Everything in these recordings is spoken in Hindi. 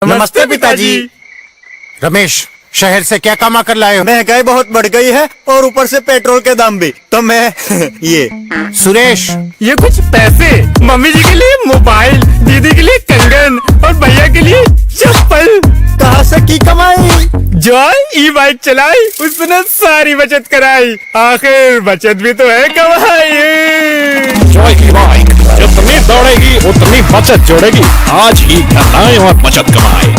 नमस्ते पिताजी। रमेश, शहर से क्या कमा कर लाए हो? महंगाई बहुत बढ़ गई है और ऊपर से पेट्रोल के दाम भी, तो मैं ये। सुरेश, ये कुछ पैसे मम्मी जी के लिए मोबाइल, दीदी के लिए कंगन और भैया के लिए चप्पल। कहाँ से की कमाई? जो ई बाइक चलाई उसने सारी बचत कराई, आखिर बचत भी तो है कमाई। जॉय की बाइक जितनी दौड़ेगी उतनी बचत जोड़ेगी। आज ही घर आए और बचत कमाए।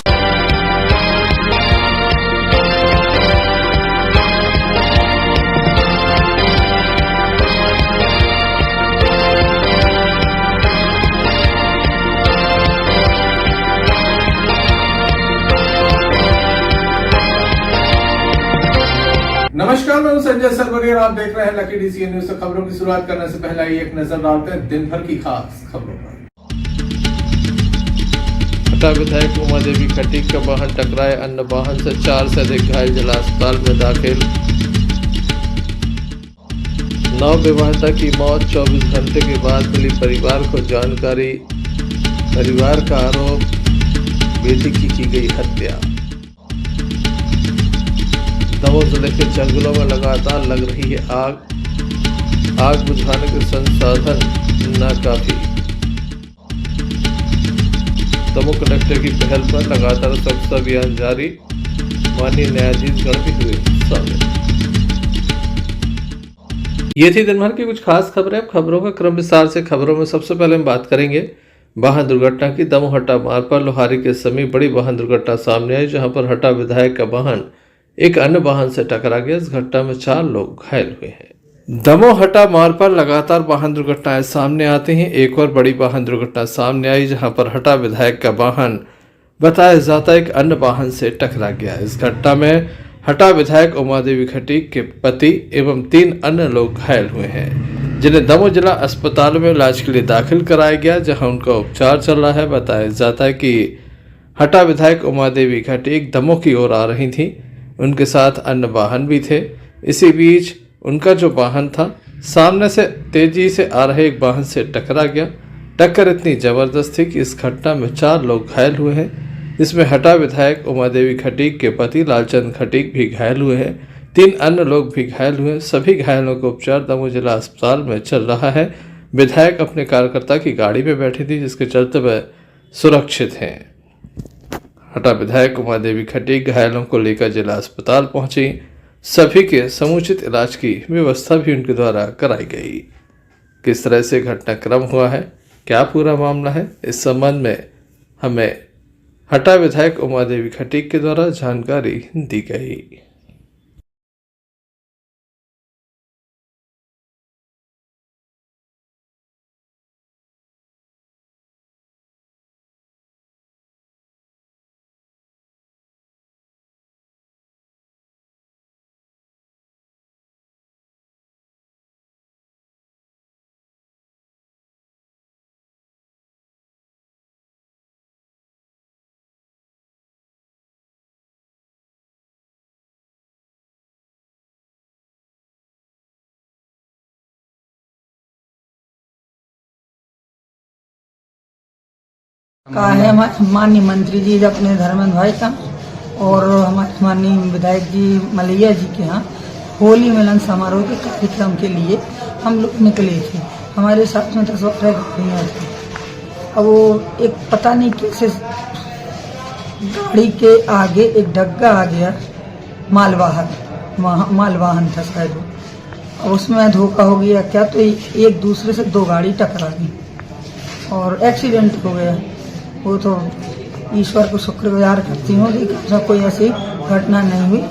नमस्कार, मैं हूं संजय सरवरिया। आप देख रहे हैं लकी डीसीएन न्यूज। से खबरों की शुरुआत करने से पहले एक नजर डालते हैं दिन भर की खास खबरों पर। हटा विधायक उमा देवी खटीक का वाहन टकराए, अन्य वाहन से 4 से अधिक घायल, जिला अस्पताल में दाखिल। नव विवाहिता की मौत, 24 घंटे के बाद मिली परिवार को जानकारी। परिवार का आरोप, बेटी की गई हत्या। दमोह जिले के जंगलों में लगातार लग रही है आग बुझाने के संसाधन नाकाफी। दमोह कलेक्टर की पहल पर लगातार स्वच्छता अभियान जारी, माननीय न्यायाधीश गण भी हुए शामिल। ये थी दिन भर की कुछ खास खबरें। अब खबरों का क्रम विस्तार से। खबरों में सबसे पहले हम बात करेंगे वाहन दुर्घटना की। दमोह हटा मार्ग पर लोहारी के समीप बड़ी वाहन दुर्घटना सामने आई, जहां पर हटा विधायक का वाहन एक अन्य वाहन से टकरा गया। इस घटना में 4 लोग घायल हुए हैं। दमोह हटा मार्ग पर लगातार वाहन दुर्घटनाएं सामने आती हैं। एक और बड़ी वाहन दुर्घटना सामने आई, जहां पर हटा विधायक का वाहन बताया जाता एक अन्य वाहन से टकरा गया। इस घटना में हटा विधायक उमा देवी खटीक के पति एवं 3 अन्य लोग घायल हुए हैं, जिन्हें दमोह जिला अस्पताल में इलाज के लिए दाखिल कराया गया, जहां उनका उपचार चल रहा है। बताया जाता है कि हटा विधायक उमा देवी खटीक दमोह की ओर आ रही थी, उनके साथ अन्य वाहन भी थे। इसी बीच उनका जो वाहन था सामने से तेजी से आ रहे एक वाहन से टकरा गया। टक्कर इतनी जबरदस्त थी कि इस घटना में 4 लोग घायल हुए हैं। इसमें हटा विधायक उमा देवी खटीक के पति लालचंद खटीक भी घायल हुए हैं। 3 अन्य लोग भी घायल हुए। सभी घायलों का उपचार दमोह जिला अस्पताल में चल रहा है। विधायक अपने कार्यकर्ता की गाड़ी में बैठी थी, जिसके चलते वह सुरक्षित हैं। हटा विधायक उमा देवी खटीक घायलों को लेकर जिला अस्पताल पहुंची। सभी के समुचित इलाज की व्यवस्था भी उनके द्वारा कराई गई। किस तरह से घटनाक्रम हुआ है, क्या पूरा मामला है, इस संबंध में हमें हटा विधायक उमा देवी खटीक के द्वारा जानकारी दी गई। कहा है माननीय मंत्री जी अपने धर्मेंद्र भाई का और हमारे माननीय विधायक जी मलैया जी के यहाँ होली मिलन समारोह के कार्यक्रम के लिए हम लोग निकले थे। हमारे साथ में 10-12 गाड़ियाँ थी। अब वो एक पता नहीं कैसे गाड़ी के आगे एक डग्गा आ गया, मालवाहन था शायद वो, और उसमें धोखा हो गया क्या, तो एक दूसरे से 2 गाड़ी टकरा गई और एक्सीडेंट हो गया। वो तो ईश्वर को शुक्रगुजार करती हूँ कि कोई ऐसी घटना नहीं हुई।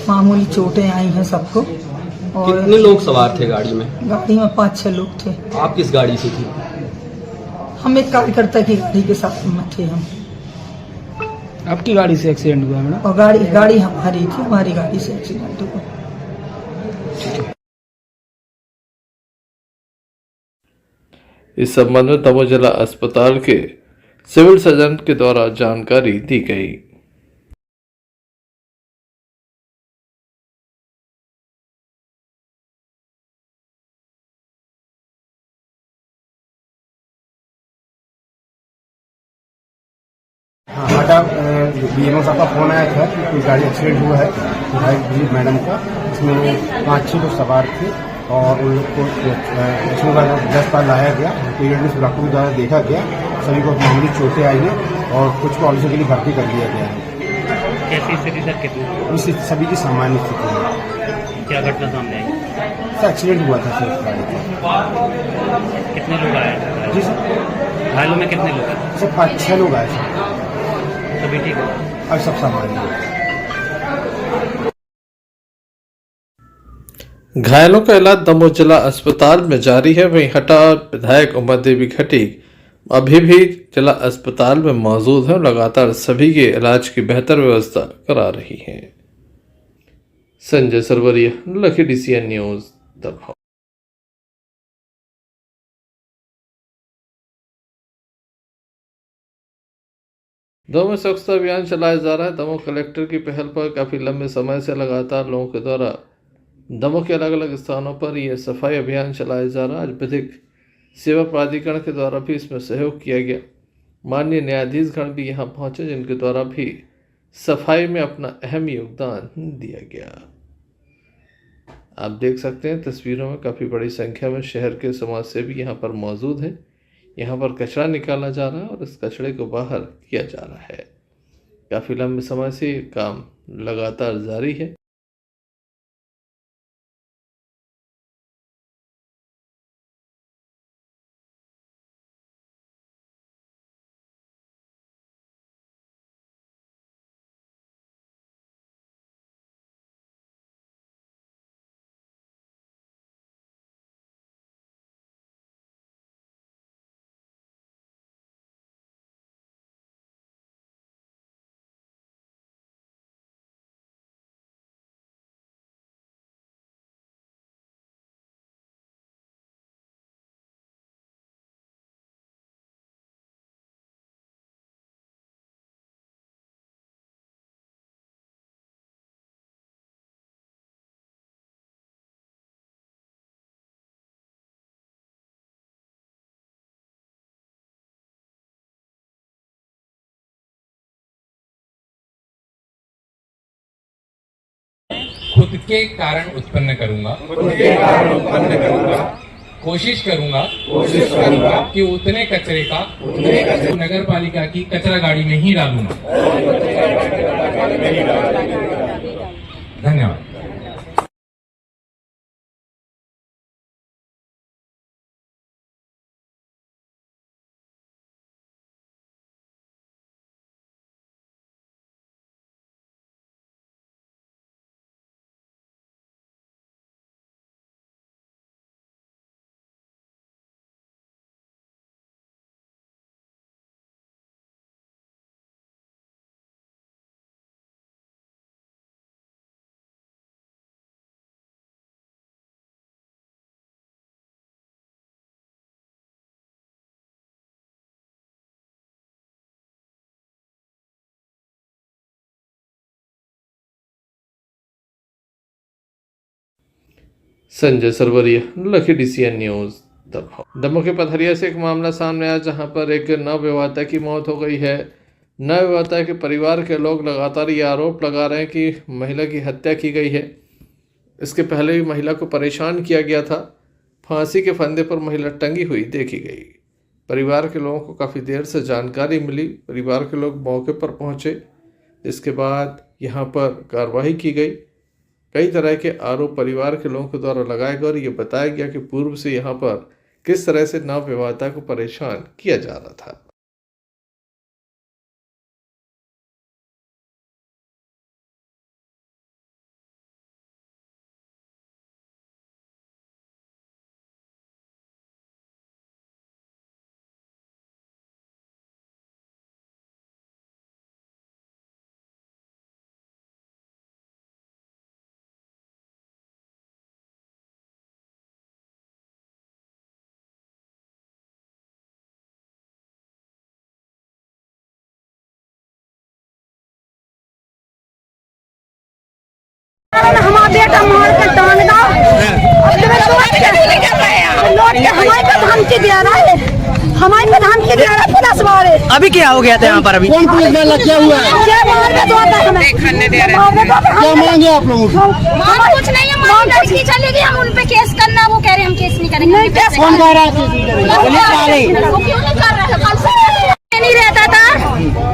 मामूली चोटें आई हैं सबको। और कितने लोग सवार थे गाड़ी में? गाड़ी में 5-6 लोग थे। आप किस गाड़ी से थी? हम एक कार्यकर्ता की गाड़ी के साथ में थे हम। आपकी गाड़ी से एक्सीडेंट हुआ मैडम? और गाड़ी हमारी थी, हमारी गाड़ी से एक्सीडेंट हुआ। इस संबंध में दमोह जिला अस्पताल के सिविल सर्जन के द्वारा जानकारी दी गई। हटा बीएमओ साहब का फोन आया था कि कोई गाड़ी एक्सीडेंट हुआ है विधायक जी मैडम का, इसमें 5-6 लोग सवार थे और उन लोग को उसके बाद 10 बार लाया गया, पीरियड डॉक्टर द्वारा देखा गया, सभी को मामूली चोटें आई हैं और कुछ को ऑपरेशन के लिए भर्ती कर दिया गया है। कैसी स्थिति सर? कितनी? इस सभी की सामान्य स्थिति है। क्या घटना सामने आई? सर एक्सीडेंट हुआ था सर गाड़ी का। कितने लोग आए? जी सर। घायलों में कितने लोग हैं? सर 5-6 लोग आए सर। सभी ठीक है? और सब सामान्य है। घायलों का इलाज दमोह जिला अस्पताल में जारी है। वहीं हटा विधायक उमा देवी खटीक अभी भी जिला अस्पताल में मौजूद है और लगातार सभी के इलाज की बेहतर व्यवस्था करा रही हैं। Sanjay Sarwariya, lucky DCN news, Damoh. Damoh में स्वच्छता अभियान चलाया जा रहा है। दमोह कलेक्टर की पहल पर काफी लंबे समय से लगातार लोगों के द्वारा दमोह के अलग अलग स्थानों पर यह सफाई अभियान चलाया जा रहा है। आज विधिक सेवा प्राधिकरण के द्वारा भी इसमें सहयोग किया गया। माननीय न्यायाधीश गण भी यहाँ पहुंचे, जिनके द्वारा भी सफाई में अपना अहम योगदान दिया गया। आप देख सकते हैं तस्वीरों में काफ़ी बड़ी संख्या में शहर के समाज सेवी यहाँ पर मौजूद हैं। यहाँ पर कचरा निकाला जा रहा है और इस कचरे को बाहर किया जा रहा है। काफ़ी लंबे समय से ये काम लगातार जारी है। खुद के कारण उत्पन्न करूंगा, कोशिश करूंगा कि उतने कचरे का नगर पालिका की कचरा गाड़ी में ही डालूंगा। धन्यवाद। Sanjay Sarwariya, lucky DCN news, Damoh. Damoh के पथरिया से एक मामला सामने आया, जहां पर एक नवविवाहिता की मौत हो गई है। नवविवाहिता के परिवार के लोग लगातार ये आरोप लगा रहे हैं कि महिला की हत्या की गई है। इसके पहले भी महिला को परेशान किया गया था। फांसी के फंदे पर महिला टंगी हुई देखी गई। परिवार के लोगों को काफ़ी देर से जानकारी मिली। परिवार के लोग मौके पर पहुंचे, इसके बाद यहाँ पर कार्रवाई की गई। कई तरह के आरोप परिवार के लोगों के द्वारा लगाए गए और ये बताया गया कि पूर्व से यहाँ पर किस तरह से नवविवाहिता को परेशान किया जा रहा था। हमारा बेटा मार के टांग दो, अब तुम्हें लौट के हमारे को धमकी दे रहा है। हमारे प्रधान के लिए पुलिस वाले अभी क्या हो गया था यहाँ पर? अभी कौन पुलिस वाला क्या हुआ है? क्या मांगे आप लोगों को? कुछ नहीं है, हमारी लड़की चलेगी, हम उन पे केस करना, वो कह रहे हम केस नहीं करेंगे। कौन कह रहा है? वो क्यों नहीं कर रहे? कल से नहीं रहता था,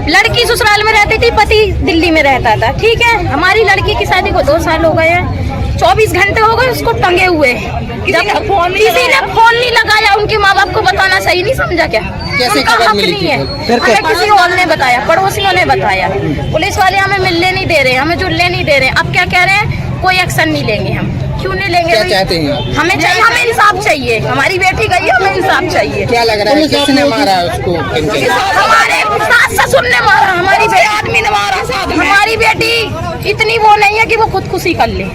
लड़की ससुराल में रहती थी, पति दिल्ली में रहता था। ठीक है, हमारी लड़की की शादी को 2 साल हो गए हैं, 24 घंटे हो गए उसको टंगे हुए। जब किसी ने फोन नहीं लगाया, उनके माँ बाप को बताना सही नहीं समझा क्या? कैसे उनका खबर हक मिली नहीं थी? है। हमें किसी और ने बताया, पड़ोसियों ने बताया। पुलिस वाले हमें मिलने नहीं दे रहे, हमें जुड़ने नहीं दे रहे। अब क्या कह रहे हैं? कोई एक्शन नहीं लेंगे। हम क्यों नहीं लेंगे? क्या चाहते हैं आप? हमें चाहिए, हमें इंसाफ चाहिए। हमारी बेटी गई है, हमें इंसाफ चाहिए। क्या लग रहा है किसने मारा उसको? हमारे सास ससुर ने मारा, हमारी आदमी ने मारा। हमारी बेटी इतनी वो नहीं है कि वो खुदकुशी कर ले,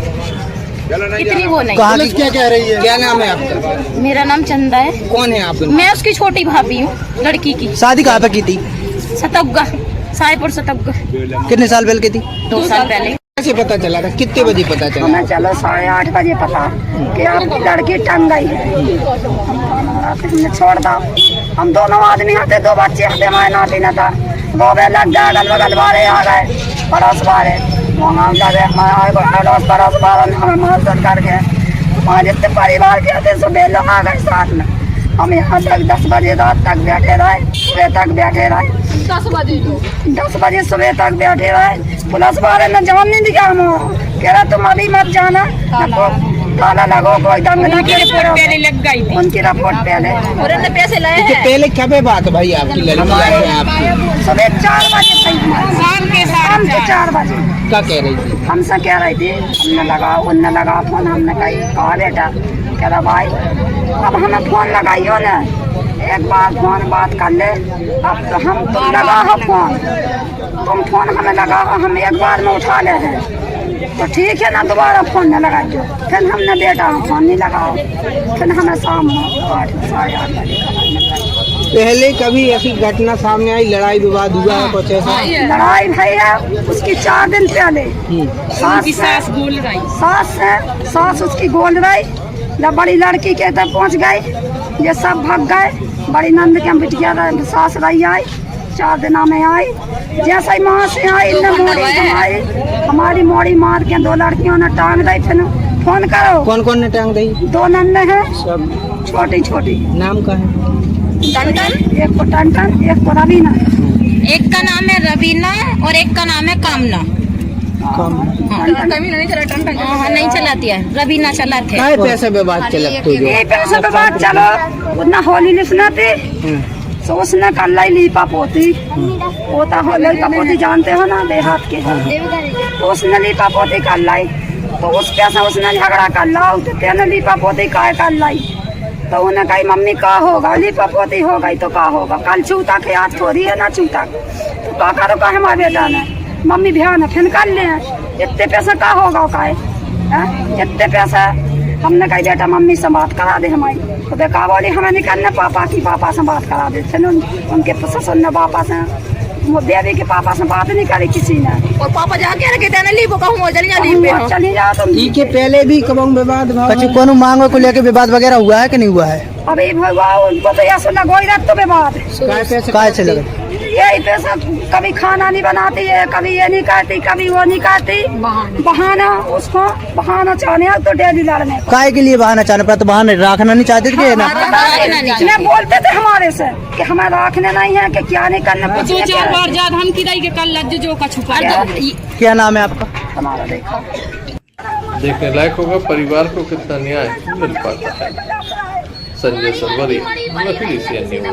इतनी वो नहीं। पुलिस क्या कह रही है? क्या नाम है आपका? मेरा नाम चंदा है। कौन है आप? मैं उसकी छोटी भाभी हूँ, लड़की की। शादी कहाँ पे की थी? सतुग्गा, सायपुर सतुग्गा। कितने साल पहले की थी? 2 साल पहले। कैसे पता चला था? कितने बजे पता चला? हमें चलो 8:30 बजे पता कि आपकी लड़की टंग गई है। हमने छोड़ दा, हम दोनों आदमी आते, 2 बच्चे आते, हमारे नाती न था। वो वे लग गए, अगल बगल वाले आ गए, पड़ोस वाले वहाँ लगे, पड़ोस वाले हमें मदद करके वहाँ जितने परिवार के आते सुबह लोग आ गए साथ में। हम यहाँ तक 10 बजे रात तक बैठे रहे, सुबह तक बैठे रहे। 10 बजे सुबह तक बैठे रहे। पुलिस वाले ने जान नहीं दिया, हम कह रहा तुम अभी मत जाना, ताला लगो, कोई दंग पहले लग गई थी। उनकी रिपोर्ट पहले और उन्होंने पैसे लाए हैं। पहले कब बात भाई आपकी लड़की आपकी? सुबह 4 बजे, शाम के 4 बजे। क्या कह रही थी? हमसे कह रही थी, हमने लगा, उनने लगा फोन, हमने कहा बेटा, कह रहा भाई अब हमें फोन लगाइयो ना, एक बार फोन बात कर ले। अब तो हम तुम लगा हो फोन, तुम फोन हमें लगा हो, हम एक बार में उठा ले हैं, तो ठीक है ना, दोबारा फोन न लगाइयो। फिर हमने बेटा फोन नहीं लगाओ, फिर हमें शाम 8 साढ़े 8 बजे। पहले कभी ऐसी घटना सामने आई, लड़ाई विवाद हुआ है कुछ ऐसा? लड़ाई भाई है उसकी 4 दिन पहले। सास उसकी गोल रही, जब बड़ी लड़की के तक पहुँच गई, ये सब भाग गए। बड़ी नंद के बिटिया सास रही आई, 4 दिना में आई। जैसे ही माँ से आई, आई हमारी मोड़ी मार के 2 लड़कियों ने टांग दी। फिर फोन करो। कौन कौन ने टांग दी? 2 नन्ने हैं, सब छोटी छोटी। नाम का है? टंटन, एक को टंटन, एक को रवीना। एक का नाम है रवीना और एक का नाम है कामना। नहीं चलाती है, रवीना चलाते हैं। पैसे विवाद चलते ये पैसे विवाद चलो, उतना होली लिखना थी, तो उसने कल लीपा पोती पोता हो, लीपा पोती जानते हो ना, देहात के। तो उसने लीपा पोती कर लाई, तो उस पैसा उसने झगड़ा कर ला, तेने लीपा पोती का कर लाई। तो उन्हें कही मम्मी का होगा, लीपा पोती हो गई तो का होगा, कल छूता के आज थोड़ी है ना छूता, तो का करो का हमारे बेटा ने मम्मी ध्यान फिर कर ले, इतने पैसा का होगा का इतने पैसा। हमने कही बेटा मम्मी से बात करा दे हमारी, तो बेका बोली हमें नहीं करना, पापा की पापा से बात करा दे। फिर उनके ससुर ने पापा से, वो बेबी के पापा से बात नहीं करी किसी ने, और पापा जाके रखे थे लीपो कहूँ चली जाओ तुम। के पहले भी कब विवाद कौन मांगो को लेके विवाद वगैरह हुआ है कि नहीं हुआ है? अभी उनको तो ऐसा लगा ही रख तो विवाद काय से लगे? यही पैसा, कभी खाना नहीं बनाती है, कभी ये नहीं करती, कभी वो नहीं करती, बहाना उसको बहाना चाहने तो डेली लड़ने। काय के लिए बहाना चाहने पड़ा? तो बहाना रखना नहीं चाहते थे ना? बोलते थे हमारे से कि हमें रखने नहीं है, कि क्या नहीं करना। हम की कल जो का छुपा। क्या नाम है आपका? हमारा देखने लायक होगा परिवार को कितना न्याय मिल पाता है। संजय सरवरी, नकली CN न्यूज़।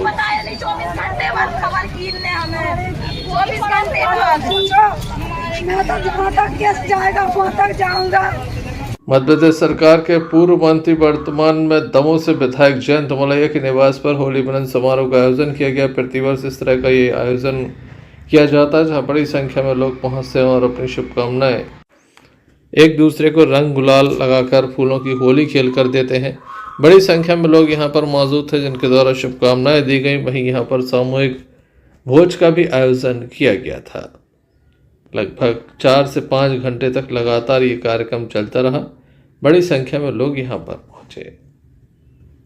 मध्य प्रदेश सरकार के पूर्व मंत्री वर्तमान में दमोह से विधायक जयंत मलैया के निवास पर होली मिलन समारोह का आयोजन किया गया। प्रतिवर्ष इस तरह का ये आयोजन किया जाता है जहां बड़ी संख्या में लोग पहुंचते हैं और अपनी शुभकामनाएं एक दूसरे को रंग गुलाल लगाकर फूलों की होली खेल कर देते हैं। बड़ी संख्या में लोग यहां पर मौजूद थे जिनके द्वारा शुभकामनाएं दी गई। वहीं यहां पर सामूहिक भोज का भी आयोजन किया गया था। लगभग 4 से 5 घंटे तक लगातार ये कार्यक्रम चलता रहा। बड़ी संख्या में लोग यहां पर पहुंचे।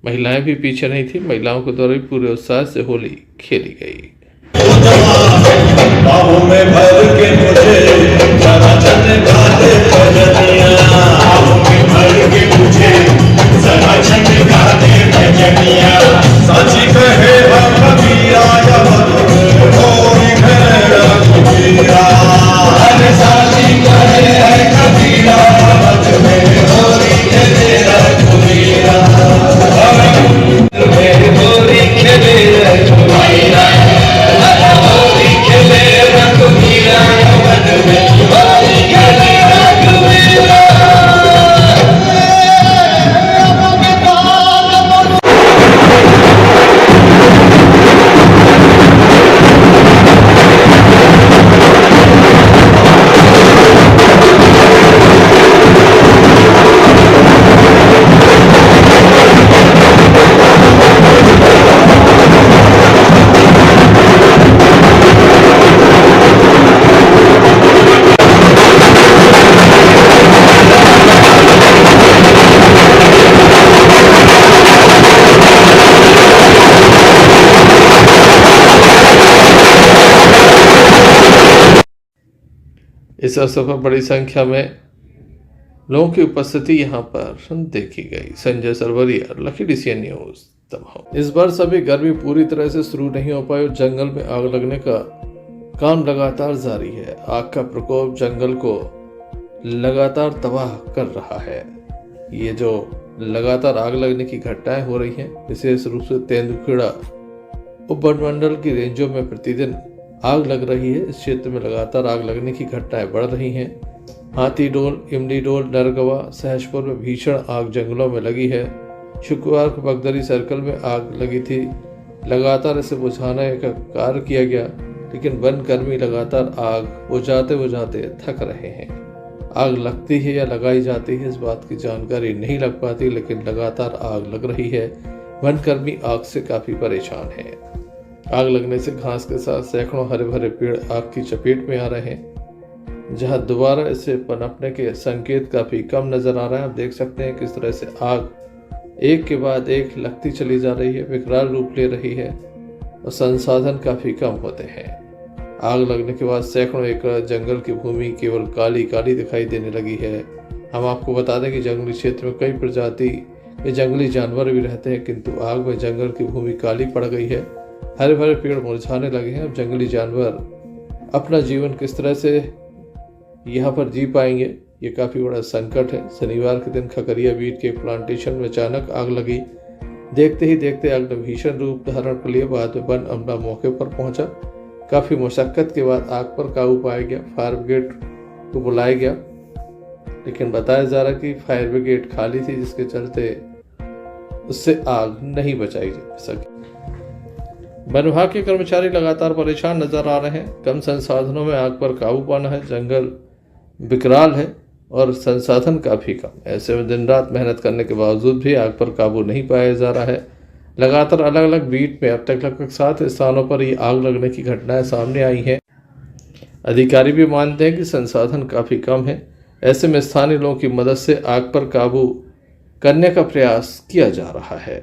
महिलाएं भी पीछे नहीं थी। महिलाओं के द्वारा भी पूरे उत्साह से होली खेली गई। बाहों में भर के मुझे जरा झटकाते भजनिया, बाहों में भर के मुझे जरा झटकाते भजनिया। साची कहे हम कबीरा होरी है कबीरा, अरे साची कहे है कबीरा होरी है तेरा कबीरा, होरी खेले कबीरा, इस अवसर पर बड़ी संख्या में लोगों की उपस्थिति यहाँ पर देखी गई। Sanjay Sarwariya, lucky DCN news, Damoh. इस बार सभी गर्मी पूरी तरह से शुरू नहीं हो पाई और जंगल में आग लगने का काम लगातार जारी है। आग का प्रकोप जंगल को लगातार तबाह कर रहा है। ये जो लगातार आग लगने की घटनाएं हो रही हैं, विशेष रूप से तेंदुखेड़ा उपमंडल की रेंजों में प्रतिदिन आग लग रही है। इस क्षेत्र में लगातार आग लगने की घटनाएं बढ़ रही हैं। हाथीडोल, इमलीडोल, नरगवा, सहजपुर में भीषण आग जंगलों में लगी है। शुक्रवार को बगदरी सर्कल में आग लगी थी। लगातार इसे बुझाने का कार्य किया गया, लेकिन वन कर्मी लगातार आग बुझाते थक रहे हैं। आग लगती है या लगाई जाती है, इस बात की जानकारी नहीं लग पाती, लेकिन लगातार आग लग रही है। वन कर्मी आग से काफी परेशान है। आग लगने से घास के साथ सैकड़ों हरे भरे पेड़ आग की चपेट में आ रहे हैं, जहां दोबारा इसे पनपने के संकेत काफी कम नजर आ रहे हैं। आप देख सकते हैं किस तरह से आग एक के बाद एक लगती चली जा रही है, विकराल रूप ले रही है और संसाधन काफी कम होते हैं। आग लगने के बाद सैकड़ों एकड़ जंगल की भूमि केवल काली काली दिखाई देने लगी है। हम आपको बता दें कि जंगली क्षेत्र में कई प्रजाति के जंगली जानवर भी रहते हैं, किंतु आग में जंगल की भूमि काली पड़ गई है। हरे भरे पेड़ मुरझाने लगे हैं। अब जंगली जानवर अपना जीवन किस तरह से यहाँ पर जी पाएंगे, ये काफ़ी बड़ा संकट है। शनिवार के दिन खकरिया बीट के प्लांटेशन में अचानक आग लगी। देखते ही देखते आग ने भीषण रूप धारण कर लिया। बाद में वन अमला मौके पर पहुंचा। काफ़ी मुशक्कत के बाद आग पर काबू पाया गया। फायर ब्रिगेड को बुलाया गया, लेकिन बताया जा रहा कि फायर ब्रिगेड खाली थी, जिसके चलते उससे आग नहीं बचाई जा सकी। वन विभाग के कर्मचारी लगातार परेशान नजर आ रहे हैं। कम संसाधनों में आग पर काबू पाना है। जंगल विकराल है और संसाधन काफी कम। ऐसे में दिन रात मेहनत करने के बावजूद भी आग पर काबू नहीं पाया जा रहा है। लगातार अलग अलग बीट में अब तक लगभग 7 स्थानों पर ये आग लगने की घटनाएं सामने आई हैं। अधिकारी भी मानते हैं कि संसाधन काफी कम है। ऐसे में स्थानीय लोगों की मदद से आग पर काबू करने का प्रयास किया जा रहा है।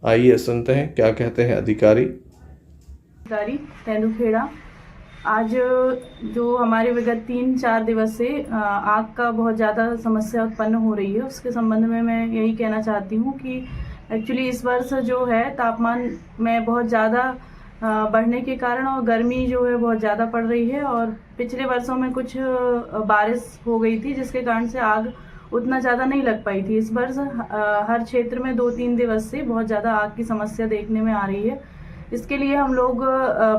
आइए सुनते हैं क्या कहते हैं अधिकारी। तेंदुखेड़ा, आज जो हमारे विगत 3-4 दिवस से आग का बहुत ज़्यादा समस्या उत्पन्न हो रही है, उसके संबंध में मैं यही कहना चाहती हूँ कि एक्चुअली इस वर्ष जो है तापमान में बहुत ज़्यादा बढ़ने के कारण और गर्मी जो है बहुत ज़्यादा पड़ रही है, और पिछले वर्षों में कुछ बारिश हो गई थी जिसके कारण से आग उतना ज़्यादा नहीं लग पाई थी। इस वर्ष हर क्षेत्र में 2-3 दिवस से बहुत ज़्यादा आग की समस्या देखने में आ रही है। इसके लिए हम लोग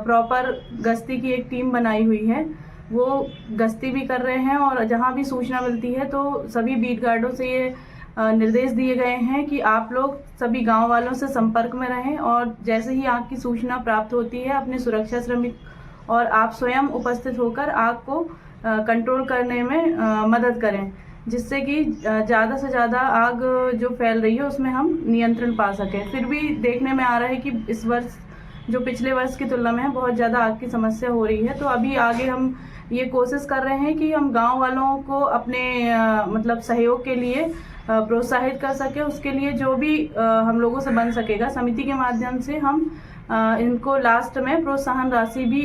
प्रॉपर गश्ती की एक टीम बनाई हुई है। वो गश्ती भी कर रहे हैं और जहाँ भी सूचना मिलती है तो सभी बीट गार्डों से ये निर्देश दिए गए हैं कि आप लोग सभी गांव वालों से संपर्क में रहें और जैसे ही आग की सूचना प्राप्त होती है अपने सुरक्षा श्रमिक और आप स्वयं उपस्थित होकर आग को कंट्रोल करने में मदद करें, जिससे कि ज़्यादा से ज़्यादा आग जो फैल रही है उसमें हम नियंत्रण पा सकें। फिर भी देखने में आ रहा है कि इस वर्ष जो पिछले वर्ष की तुलना में बहुत ज़्यादा आग की समस्या हो रही है। तो अभी आगे हम ये कोशिश कर रहे हैं कि हम गांव वालों को अपने मतलब सहयोग के लिए प्रोत्साहित कर सके, उसके लिए जो भी हम लोगों से बन सकेगा समिति के माध्यम से हम इनको लास्ट में प्रोत्साहन राशि भी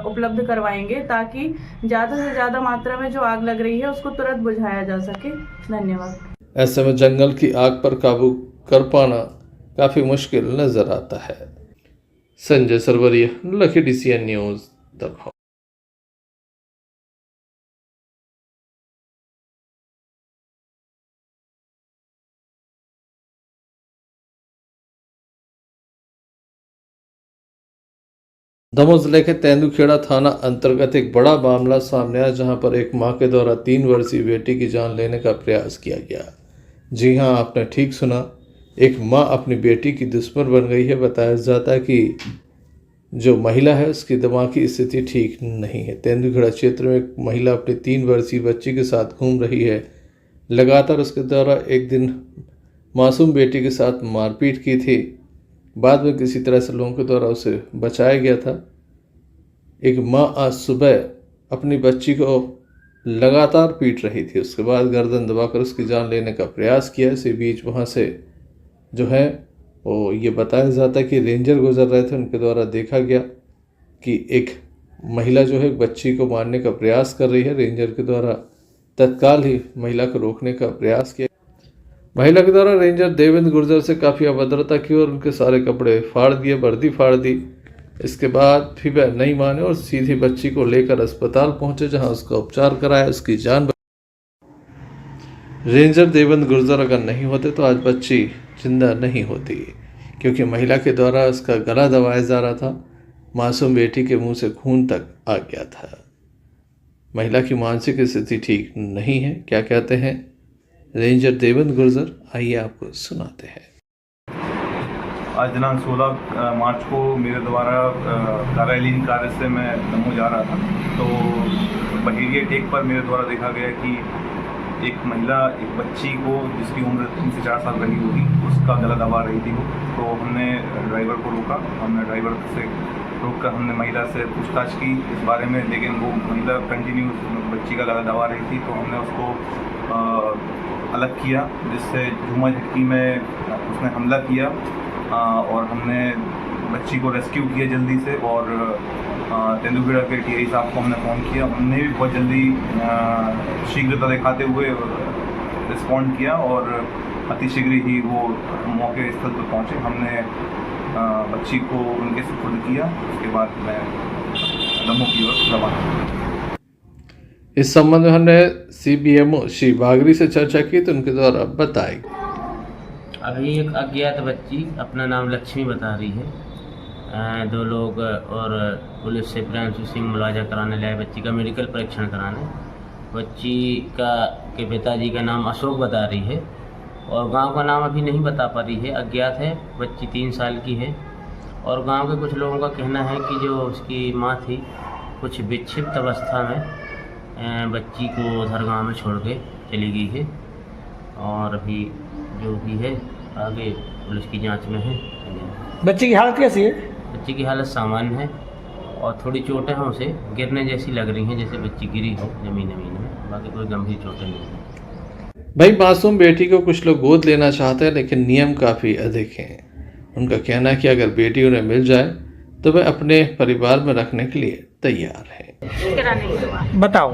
उपलब्ध करवाएंगे, ताकि ज़्यादा से ज़्यादा मात्रा में जो आग लग रही है उसको तुरंत बुझाया जा सके। धन्यवाद। ऐसे में जंगल की आग पर काबू कर पाना काफ़ी मुश्किल नजर आता है। Sanjay Sarwariya, lucky DCN news, Damoh. Damoh जिले के तेंदुखेड़ा थाना अंतर्गत एक बड़ा मामला सामने आया, जहां पर एक मां के द्वारा 3 वर्षीय बेटी की जान लेने का प्रयास किया गया। जी हां, आपने ठीक सुना, एक मां अपनी बेटी की दुश्मन बन गई है। बताया जाता है कि जो महिला है उसकी दिमागी स्थिति ठीक नहीं है। तेंदुखेड़ा क्षेत्र में एक महिला अपनी 3 वर्षीय बच्ची के साथ घूम रही है। लगातार उसके द्वारा एक दिन मासूम बेटी के साथ मारपीट की थी। बाद में किसी तरह से लोगों के द्वारा उसे बचाया गया था। एक माँ आज सुबह अपनी बच्ची को लगातार पीट रही थी, उसके बाद गर्दन दबाकर उसकी जान लेने का प्रयास किया। इसी बीच वहाँ से जो है वो ये बताया जाता है कि रेंजर गुजर रहे थे, उनके द्वारा देखा गया कि एक महिला जो है बच्ची को मारने का प्रयास कर रही है। रेंजर के द्वारा तत्काल ही महिला को रोकने का प्रयास किया। महिला के द्वारा रेंजर देवेंद्र गुर्जर से काफ़ी अभद्रता की और उनके सारे कपड़े फाड़ दिए, वर्दी फाड़ दी। इसके बाद भी वह नहीं माने और सीधी बच्ची को लेकर अस्पताल पहुंचे, जहां उसका उपचार कराया, उसकी जान रेंजर देवेंद्र गुर्जर अगर नहीं होते तो आज बच्ची जिंदा नहीं होती, क्योंकि महिला के द्वारा उसका गला दबाया जा रहा था। मासूम बेटी के मुंह से खून तक आ गया था। महिला की मानसिक स्थिति ठीक नहीं है। क्या कहते हैं रेंजर देवेंद्र गुर्जर, आइए आपको सुनाते हैं। आज दिनांक 16 मार्च को मेरे द्वारा कार्यालयीन कार्य से मैं दमोह जा रहा था, तो बहेरिया टेक पर मेरे द्वारा देखा गया कि एक महिला एक बच्ची को, जिसकी उम्र 3 से 4 साल रही होगी, उसका गला दबा रही थी। तो हमने ड्राइवर को रोका, हमने ड्राइवर से रोक कर हमने महिला से पूछताछ की इस बारे में, लेकिन वो महिला कंटिन्यू बच्ची का गला दबा रही थी। तो हमने उसको अलग किया, जिससे झूमा झटकी में उसने हमला किया और हमने बच्ची को रेस्क्यू किया जल्दी से। और तेंदुखेड़ा के TI साहब को हमने फ़ोन किया, उन्होंने भी बहुत जल्दी शीघ्रता दिखाते हुए रिस्पॉन्ड किया और अतिशीघ्र ही वो मौके स्थल पर पहुँचे। हमने बच्ची को उनके सुपुर्द किया, उसके बाद मैं दमोह की ओर रवाना। इस संबंध में हमने CBMO श्री बागरी से चर्चा की, तो उनके द्वारा बताई। अभी एक अज्ञात बच्ची अपना नाम लक्ष्मी बता रही है। 2 लोग और पुलिस से प्रियांशु सिंह मुलाजा कराने लाए बच्ची का मेडिकल परीक्षण कराने। बच्ची के पिताजी का नाम अशोक बता रही है और गांव का नाम अभी नहीं बता पा रही है, अज्ञात है। बच्ची 3 साल की है और गांव के कुछ लोगों का कहना है कि जो उसकी माँ थी कुछ विक्षिप्त अवस्था में बच्ची को उधर गाँव में छोड़ के चली गई है और अभी जो भी है आगे पुलिस की जांच में है। बच्ची की हालत कैसी है? बच्ची की हालत सामान्य है और थोड़ी चोटें हैं, उसे गिरने जैसी लग रही हैं, जैसे बच्ची गिरी हो जमीन में, बाकी कोई गंभीर चोटें नहीं हैं। भाई, मासूम बेटी को कुछ लोग गोद लेना चाहते हैं, लेकिन नियम काफ़ी अधिक हैं। उनका कहना है कि अगर बेटी उन्हें मिल जाए तो वह अपने परिवार में रखने के लिए तैयार है। बताओ।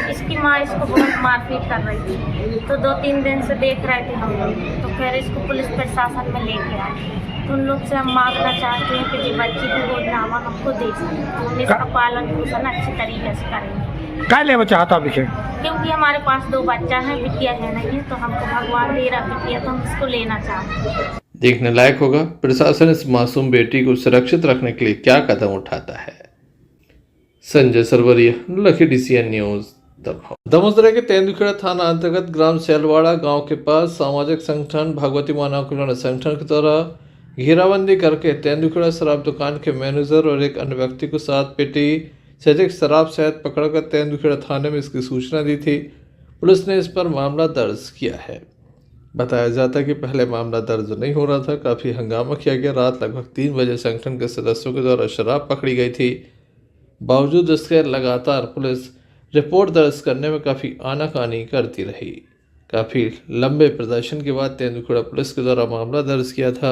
इसकी माँ इसको बहुत मारपीट कर रही थी, तो 2-3 दिन से देख रहे थे हम लोग, तो फिर इसको पुलिस प्रशासन में लेके आए। तो उन लोग से हम मांगना चाहते हैं कि जी बच्ची को गोदनामा हमको दे सकें, हम इसका पालन पोषण अच्छी तरीके से करेंगे। क्या लेना चाहता अभी? क्योंकि हमारे पास 2 बच्चा है, बिटिया है नहीं, तो हमको भगवान दे रहा बिटिया, तो हम इसको लेना चाहते हैं। देखने लायक होगा प्रशासन इस मासूम बेटी को सुरक्षित रखने के लिए क्या कदम उठाता है। Sanjay Sarwariya, lucky DCN news, Damoh. Damoh जिले के तेंदुखेड़ा थाना अंतर्गत ग्राम सैलवाड़ा गांव के पास सामाजिक संगठन भगवती मानव कल्याण संगठन के द्वारा घेराबंदी करके तेंदुखेड़ा शराब दुकान के मैनेजर और एक अन्य व्यक्ति को 7 पेटी से अधिक शराब सहित पकड़कर तेंदुखेड़ा थाने में इसकी सूचना दी थी। पुलिस ने इस पर मामला दर्ज किया है। बताया जाता है कि पहले मामला दर्ज नहीं हो रहा था, काफ़ी हंगामा किया गया। रात लगभग 3 बजे संगठन के सदस्यों के द्वारा शराब पकड़ी गई थी। बावजूद इसके लगातार पुलिस रिपोर्ट दर्ज करने में काफ़ी आनाकानी करती रही। काफ़ी लंबे प्रदर्शन के बाद तेंदुखेड़ा पुलिस के द्वारा मामला दर्ज किया था।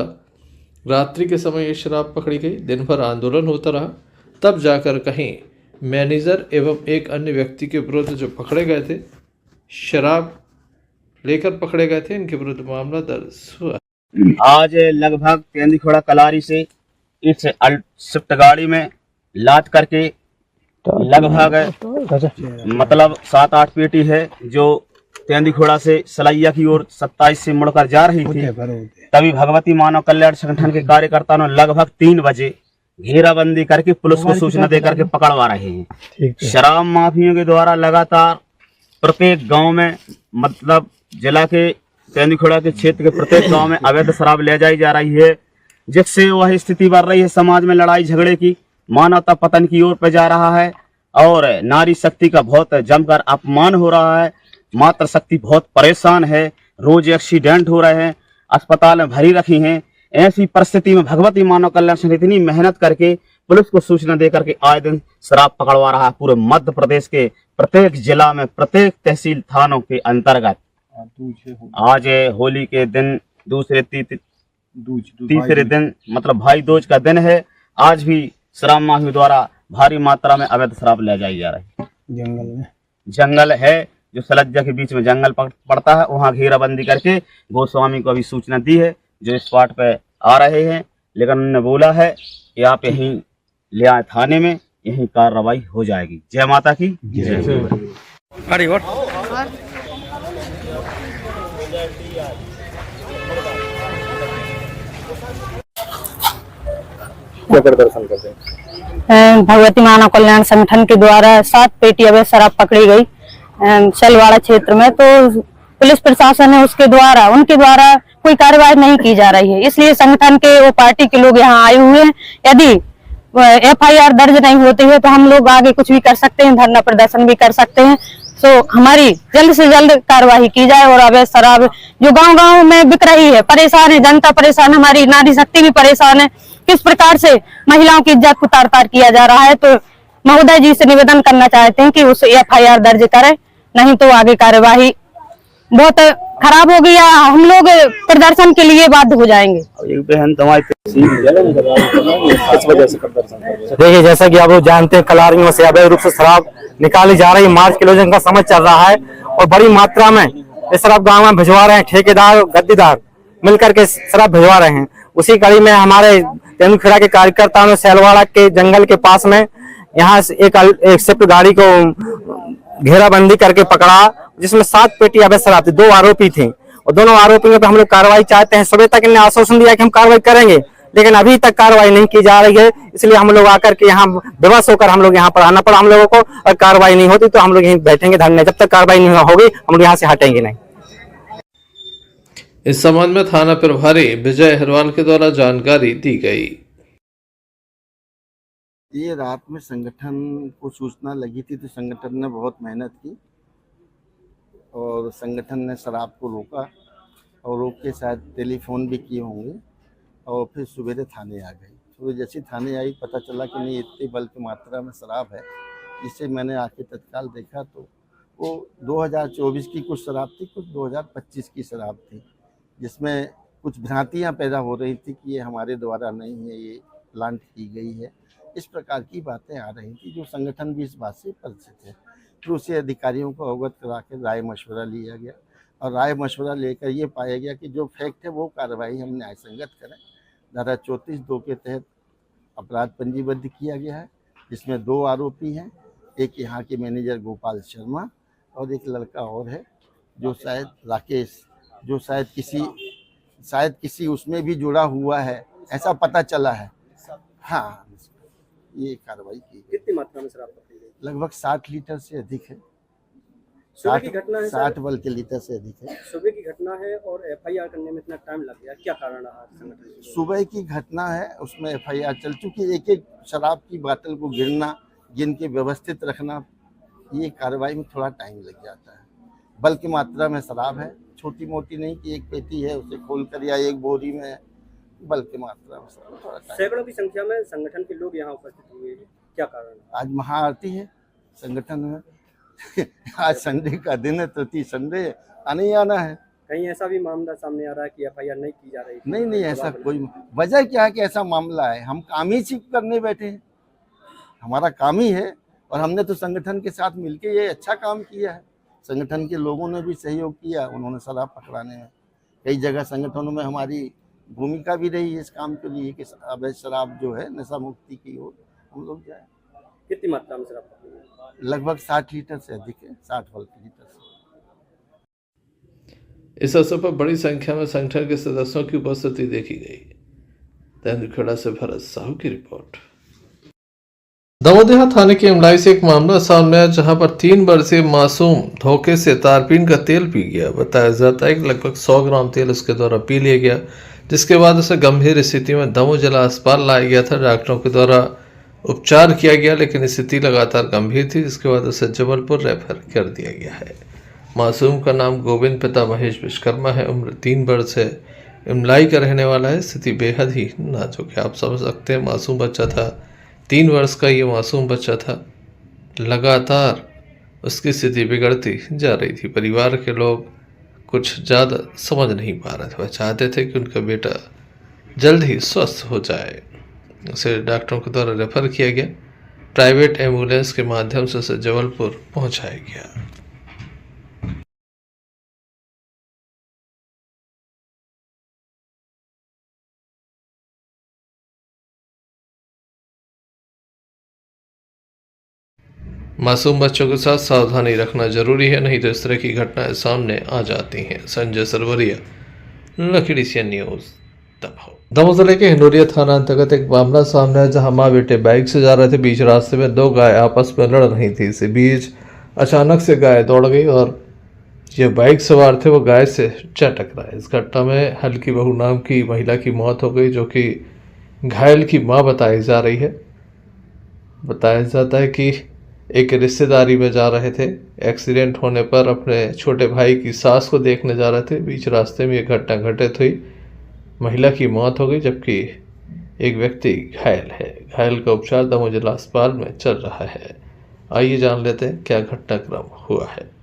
रात्रि के समय ये शराब पकड़ी गई। दिन भर आंदोलन होता रहा, तब जाकर कहीं मैनेजर एवं एक अन्य व्यक्ति के विरुद्ध जो पकड़े गए थे, शराब लेकर पकड़े गए थे, इनके विरुद्ध मामला दर्ज हुआ। आज लगभग तेंदुखेड़ा कलारी से इस स्विफ्ट गाड़ी में लाद करके लगभग मतलब 7-8 पेटी है जो तेंदुखेड़ा से सलैया की ओर 27 से मुड़कर जा रही थी। तभी भगवती मानव कल्याण संगठन के कार्यकर्ताओं ने लगभग 3 बजे घेराबंदी करके पुलिस को सूचना देकर के पकड़वा रहे हैं। शराब माफियों के द्वारा लगातार प्रत्येक गांव में मतलब जिला के तेंदुखेड़ा के क्षेत्र के प्रत्येक गांव में अवैध शराब ले जाई जा रही है, जिससे वह स्थिति बढ़ रही है। समाज में लड़ाई झगड़े की, मानवता पतन की ओर पे जा रहा है और नारी शक्ति का बहुत जमकर अपमान हो रहा है। मातृ शक्ति बहुत परेशान है, रोज एक्सीडेंट हो रहे हैं, अस्पताल में भरी रखी हैं। ऐसी परिस्थिति में भगवती मानव कल्याण संगठन इतनी मेहनत करके पुलिस को सूचना देकर के आए दिन शराब पकड़वा रहा है। पूरे मध्य प्रदेश के प्रत्येक जिला में प्रत्येक तहसील थानों के अंतर्गत आज होली के दिन तीसरे दिन मतलब भाई दूज का दिन है। आज भी शराब माफियों द्वारा भारी मात्रा में अवैध शराब ले जाई जा रही है। जंगल है जो सलज्जा के बीच में जंगल पड़ता है, वहाँ घेराबंदी करके गोस्वामी को अभी सूचना दी है जो स्पॉट पे आ रहे हैं, लेकिन उन्होंने बोला है कि आप यहीं ले आए थाने में, यहीं कार्रवाई हो जाएगी। जय माता की जय। अरे वाह, क्या प्रदर्शन करते हैं? भगवती मानव कल्याण संगठन के द्वारा 7 पेटी अवैध शराब पकड़ी गई शैलवाड़ा क्षेत्र में, तो पुलिस प्रशासन है उसके द्वारा उनके द्वारा कोई कार्रवाई नहीं की जा रही है। इसलिए संगठन के वो पार्टी के लोग यहाँ आए हुए हैं। यदि FIR दर्ज नहीं होती है तो हम लोग आगे कुछ भी कर सकते हैं, धरना प्रदर्शन भी कर सकते हैं। तो हमारी जल्द से जल्द कार्रवाई की जाए और अवैध शराब जो गांव-गांव में बिक रही है, परेशान है जनता, परेशान, हमारी नारी शक्ति भी परेशान है। किस प्रकार से महिलाओं की इज्जत को तार-तार किया जा रहा है, तो महोदय जी से निवेदन करना चाहते हैं कि उस FIR दर्ज करें, नहीं तो आगे कार्यवाही बहुत खराब होगी या हम लोग प्रदर्शन के लिए बाध्य हो जाएंगे। देखिए, जैसा कि आप लोग जानते हैं, कलारियों से अवैध रूप से शराब निकाली जा रही है। मार्च के आयोजन का समय चल रहा है और बड़ी मात्रा में ये शराब गाँव में भिजवा रहे हैं। ठेकेदार गद्दीदार मिलकर के शराब भिजवा रहे हैं। उसी कड़ी में हमारे तेंदुखेड़ा के कार्यकर्ताओं ने सैलवाड़ा के जंगल के पास में यहाँ एक स्विफ्ट गाड़ी को घेराबंदी करके पकड़ा, जिसमें 7 पेटी अवैध शराब थी। 2 आरोपी थे और दोनों आरोपियों पे हम लोग कार्रवाई चाहते हैं। सुबह तक इन्हें आश्वासन दिया कि हम कार्रवाई करेंगे, लेकिन अभी तक कार्रवाई नहीं की जा रही है। इसलिए हम लोग आकर के यहाँ बेबस होकर हम लोग यहाँ पर आना पड़ा हम लोगों को, और कार्रवाई नहीं होती तो हम लोग यहीं बैठेंगे धरने। जब तक कार्रवाई नहीं होगी हम लोग यहाँ से हटेंगे नहीं। इस संबंध में थाना प्रभारी विजय अग्रवाल के द्वारा जानकारी दी गई। ये रात में संगठन को सूचना लगी थी तो संगठन ने बहुत मेहनत की और संगठन ने शराब को रोका और रोक के शायद टेलीफोन भी किए होंगे और फिर सवेरे थाने आ गई। तो जैसे थाने आई पता चला कि नहीं इतनी बल्कि मात्रा में शराब है। जिससे मैंने आके तत्काल देखा तो वो 2024 की कुछ शराब थी, कुछ 2025 की शराब थी, जिसमें कुछ भ्रांतियाँ पैदा हो रही थी कि ये हमारे द्वारा नहीं है, ये प्लांट की गई है। इस प्रकार की बातें आ रही थी जो संगठन भी इस बात से परिचित है। फिर उसे अधिकारियों को अवगत करा के राय मशवरा लिया गया और राय मशवरा लेकर ये पाया गया कि जो फैक्ट है वो कार्रवाई हम न्याय संगत करें। धारा 34(2) के तहत अपराध पंजीबद्ध किया गया है, जिसमें 2 आरोपी हैं, एक यहाँ के मैनेजर गोपाल शर्मा और एक लड़का और है जो शायद राकेश, जो शायद किसी उसमें भी जुड़ा हुआ है, ऐसा पता चला है। हाँ, ये कार्रवाई की। कितनी मात्रा में शराब पकड़ी गई? लगभग 60 लीटर से अधिक है। सुबह की घटना है, 60 बल्कि लीटर से अधिक है। सुबह की घटना है और FIR करने में इतना टाइम लग गया, क्या कारण रहा संगठन? सुबह की घटना है, उसमें FIR चल चुकी। एक एक शराब की बोतल को गिन के व्यवस्थित रखना, ये कार्रवाई में थोड़ा टाइम लग जाता है। बल्कि मात्रा में शराब है, छोटी मोटी नहीं कि एक पेटी है उसे खोल कर या एक बोरी में, बल्कि मात्रा में थोड़ा टाइम। सैकड़ों की संख्या में संगठन के लोग यहाँ उपस्थित हुए हैं, क्या कारण? आज महाआरती है संगठन में आज संडे का दिन है, तो संडे आने ही आना है। कहीं ऐसा भी मामला सामने आ रहा है कि एफआईआर नहीं की जा रही? नहीं, ऐसा कोई वजह क्या है कि ऐसा मामला है? हम काम ही सिर्फ करने बैठे हैं, हमारा काम ही है, और हमने तो संगठन के साथ मिलके ये अच्छा काम किया है। संगठन के लोगों ने भी सहयोग किया, उन्होंने शराब पकड़ाने में कई जगह संगठनों में हमारी भूमिका भी रही है इस काम के लिए कि अवैध शराब जो है नशा मुक्ति की ओर हम लोग जाए। कितनी मात्रा में शराब? लगभग 60 लीटर से अधिक है, 60 लीटर से। इस अवसर पर बड़ी संख्या में संगठन के सदस्यों की उपस्थिति देखी गई। तेंदुखेड़ा से भरत साहू की रिपोर्ट। दमोह थाने की इमलाई से एक मामला सामने आया, जहां पर 3 वर्षीय मासूम धोखे से तारपीन का तेल पी गया। बताया जाता है कि लगभग 100 ग्राम तेल उसके द्वारा पी लिया गया, जिसके बाद उसे गंभीर स्थिति में दमोह जिला अस्पताल लाया गया था। डॉक्टरों के द्वारा उपचार किया गया, लेकिन स्थिति लगातार गंभीर थी, जिसके बाद उसे जबलपुर रेफर कर दिया गया है। मासूम का नाम गोविंद, पिता महेश विश्वकर्मा है, उम्र 3 वर्ष है, इमलाई का रहने वाला है। स्थिति बेहद ही नाजुक है। आप समझ सकते हैं, मासूम बच्चा था, 3 वर्ष का ये मासूम बच्चा था। लगातार उसकी स्थिति बिगड़ती जा रही थी। परिवार के लोग कुछ ज़्यादा समझ नहीं पा रहे थे। वह चाहते थे कि उनका बेटा जल्द ही स्वस्थ हो जाए। उसे डॉक्टरों के द्वारा रेफर किया गया। प्राइवेट एम्बुलेंस के माध्यम से उसे जबलपुर पहुंचाया गया। मासूम बच्चों के साथ सावधानी रखना जरूरी है, नहीं तो इस तरह की घटनाएं सामने आ जाती हैं। Sanjay Sarwariya, lucky DCN news, Damoh जिले के हिंडोरिया थाना अंतर्गत एक मामला सामने आया, जहां मां बेटे बाइक से जा रहे थे। बीच रास्ते में 2 गाय आपस में लड़ रही थी। इसी बीच अचानक से गाय दौड़ गई और जो बाइक सवार थे वो गाय से जा टकराए। इस घटना में हल्की बहू नाम की महिला की मौत हो गई, जो कि घायल की मां बताई जा रही है। बताया जाता है कि एक रिश्तेदारी में जा रहे थे। एक्सीडेंट होने पर अपने छोटे भाई की सास को देखने जा रहे थे। बीच रास्ते में यह घटना घटित हुई। महिला की मौत हो गई, जबकि एक व्यक्ति घायल है। घायल का उपचार दमोह जिला अस्पताल में चल रहा है। आइए जान लेते हैं क्या घटनाक्रम हुआ है।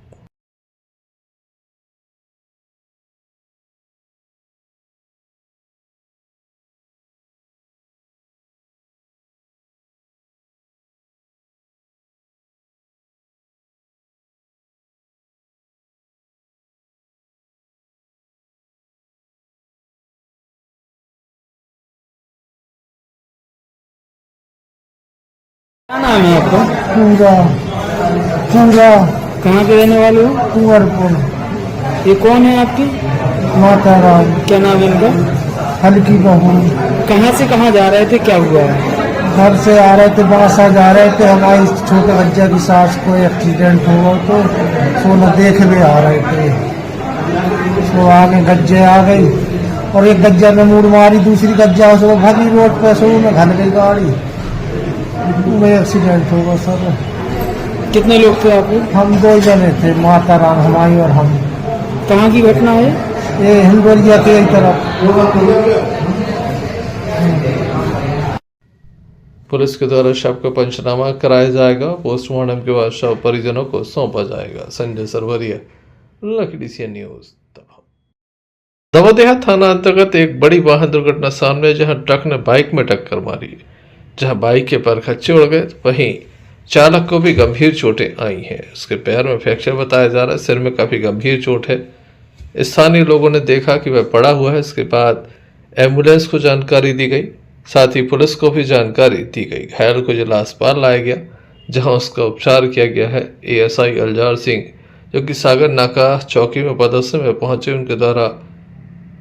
क्या नाम है आपका? पूरा कहाँ के रहने वाले हो? कुंवरपुर। ये कौन है आपकी? माता राम। क्या नाम है इनका? हल्की बहू। कहाँ से कहाँ जा रहे थे, क्या हुआ है? घर से आ रहे थे, बासा जा रहे थे। हमारी छोटे बच्चा की सास को एक्सीडेंट हुआ, तो सोना देखने आ रहे थे। तो आगे गज्जे आ गई और एक गज्जा में मुड़ मारी, दूसरी गज्जा से वो भागी रोड पे, सो में घन गई गाड़ी, में एक्सीडेंट होगा सर। कितने लोग थे आप? हम 2 जने थे, माता राम हमारी और हम। कहाँ की घटना है? ये हिंडोरिया के तरफ। पुलिस के द्वारा शव का पंचनामा कराया जाएगा। पोस्टमार्टम के बाद शव परिजनों को सौंपा जाएगा। Sanjay Sarwariya, lucky DCN news, Damoh थाना अंतर्गत एक बड़ी वाहन दुर्घटना सामने, जहां ट्रक ने बाइक में टक्कर मारी। जहां बाइक के परखच्चे उड़ गए, वहीं चालक को भी गंभीर चोटें आई हैं। उसके पैर में फ्रैक्चर बताया जा रहा है, सिर में काफ़ी गंभीर चोट है। स्थानीय लोगों ने देखा कि वह पड़ा हुआ है। इसके बाद एम्बुलेंस को जानकारी दी गई, साथ ही पुलिस को भी जानकारी दी गई। घायल को जिला अस्पताल लाया गया, जहां उसका उपचार किया गया है। ASI अलजार सिंह, जो कि सागर नाका चौकी में पदस्थ में पहुंचे, उनके द्वारा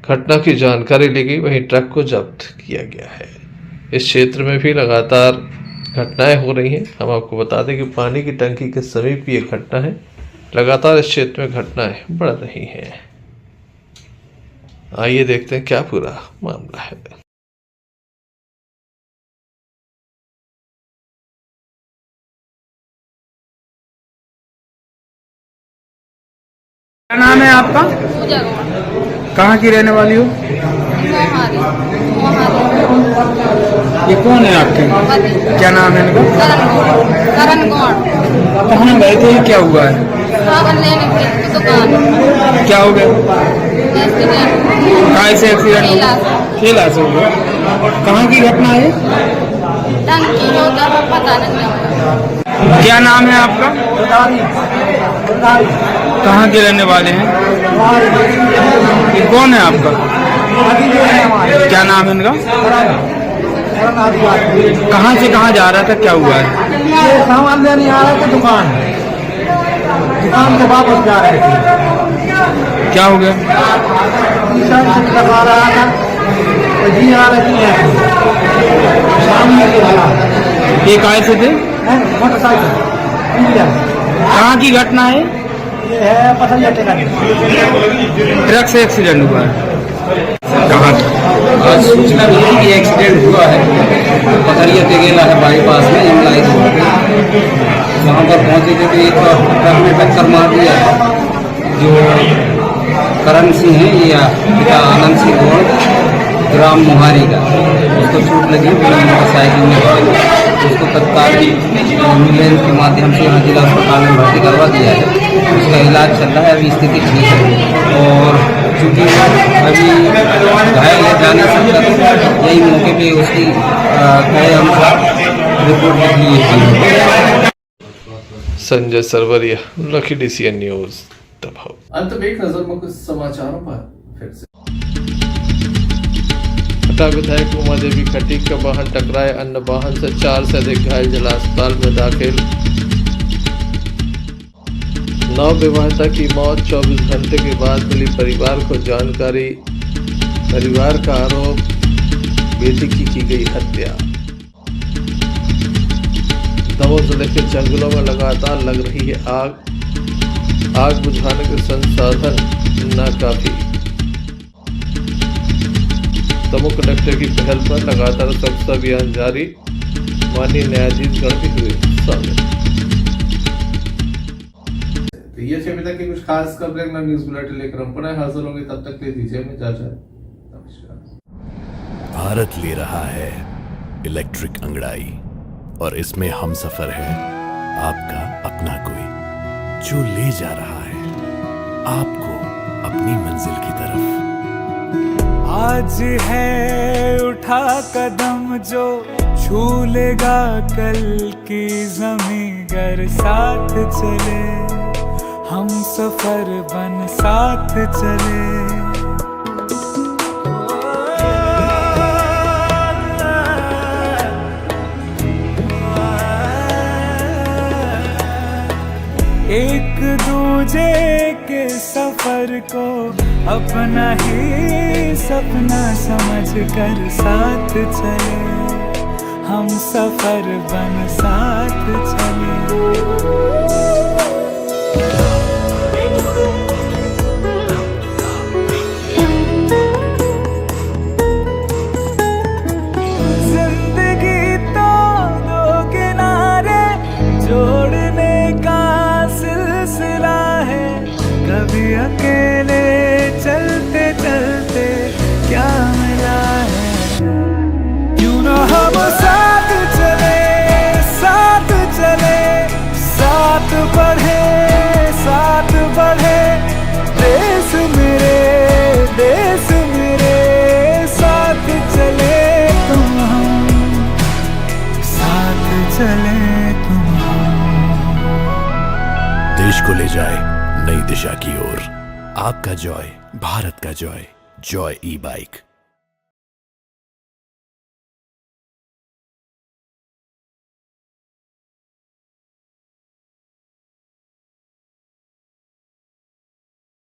घटना की जानकारी ली गई। वहीं ट्रक को जब्त किया गया है। इस क्षेत्र में भी लगातार घटनाएं हो रही हैं। हम आपको बता दें कि पानी की टंकी के समीप ये घटना है। लगातार इस क्षेत्र में घटनाएं बढ़ रही हैं। आइए देखते हैं क्या पूरा मामला है। क्या नाम है आपका? कहाँ की रहने वाली हो? ये कौन है आपके? क्या नाम है इनका? करण गौड़। कहाँ गए थे? क्या हुआ है? सावन लेने गए थे दुकान। क्या हो गया? एक्सीडेंट। कहाँ से एक्सीडेंट हो गया? खेला से हो गया। कहाँ की घटना है? टंकी होता है, पता नहीं। क्या नाम है आपका? कहाँ के रहने वाले हैं? ये कौन है आपका? क्या नाम है इनका? कहाँ से कहाँ जा रहा था? क्या हुआ है? ये सामान लेने आ रहे थे दुकान से वापस जा रहे थे। क्या हो गया? लगा रहा था तो जी आ रही है सामने के वाला। ये काहे से थे? मोटरसाइकिल। कहाँ की घटना है? ये है पसलिया टेका। ट्रक से एक्सीडेंट हुआ है। कहाँ? आज सूचना मिली कि एक्सीडेंट हुआ है, पथरिया तेगेला है बाईपास में इमलाई रोड पे। वहाँ पर पहुँचे थे तो एक ट्रक में टक्कर मार दिया है। जो करण सिंह है या पिता आनंद सिंह गौड़, ग्राम मोहारी का, उसको चोट लगी मोटरसाइकिल में। उसको तत्काल एम्बुलेंस के माध्यम से यहाँ जिला अस्पताल में भर्ती करवा दिया है। उसका इलाज चल रहा है, अभी स्थिति ठीक है। और चूँकि अभी घायल है, जा नहीं सकता, तो यही मौके पे उसकी कहे अनुसार रिपोर्ट लिख ली है। Sanjay Sarwariya, lucky DCN news दबाव। अंत में एक नजर मुख्य समाचारों पर फिर से। हटा विधायक उमा देवी खटीक का वाहन टकराए, अन्य वाहन से 4 से अधिक घायल, जिला अस्पताल में दाखिल। नव विवाहिता की मौत, 24 घंटे के बाद मिली परिवार को जानकारी। परिवार का आरोप, बेटी की गई हत्या। दमोह जिले के जंगलों में लगातार लग रही है आग बुझाने के संसाधन नाकाफी। दमोह कलेक्टर की पहल पर लगातार स्वच्छता अभियान जारी, माननीय न्यायाधीश गण भी हुए शामिल। तो ये थे अभी तक की कुछ खास खबरें न्यूज बुलेटिन लेकर हम पुनः हाजिर होंगे, तब तक के लिए दीजिए हमें इजाजत। नमस्कार। भारत ले रहा है इलेक्ट्रिक अंगड़ाई और इसमें हम सफर है आपका अपना कोई, जो ले जा रहा है आपको अपनी मंजिल की तरफ। आज है उठा कदम जो छू लेगा कल की ज़मीं, गर साथ चले हम सफर बन साथ चले। एक दूजे के सफर को अपना ही सपना समझ कर साथ चले, हम सफर बन साथ चले। जिंदगी तो दो किनारे जोड़ने का सिलसिला है, कभी अकेले चलते चलते क्या मिला है। क्यों ना हम साथ चले साथ बढ़े देश मेरे साथ चले तुम हम, साथ चले तुम हम। देश को ले जाए नई दिशा की ओर, आपका जॉय, भारत का जॉय, जॉय ई-बाइक।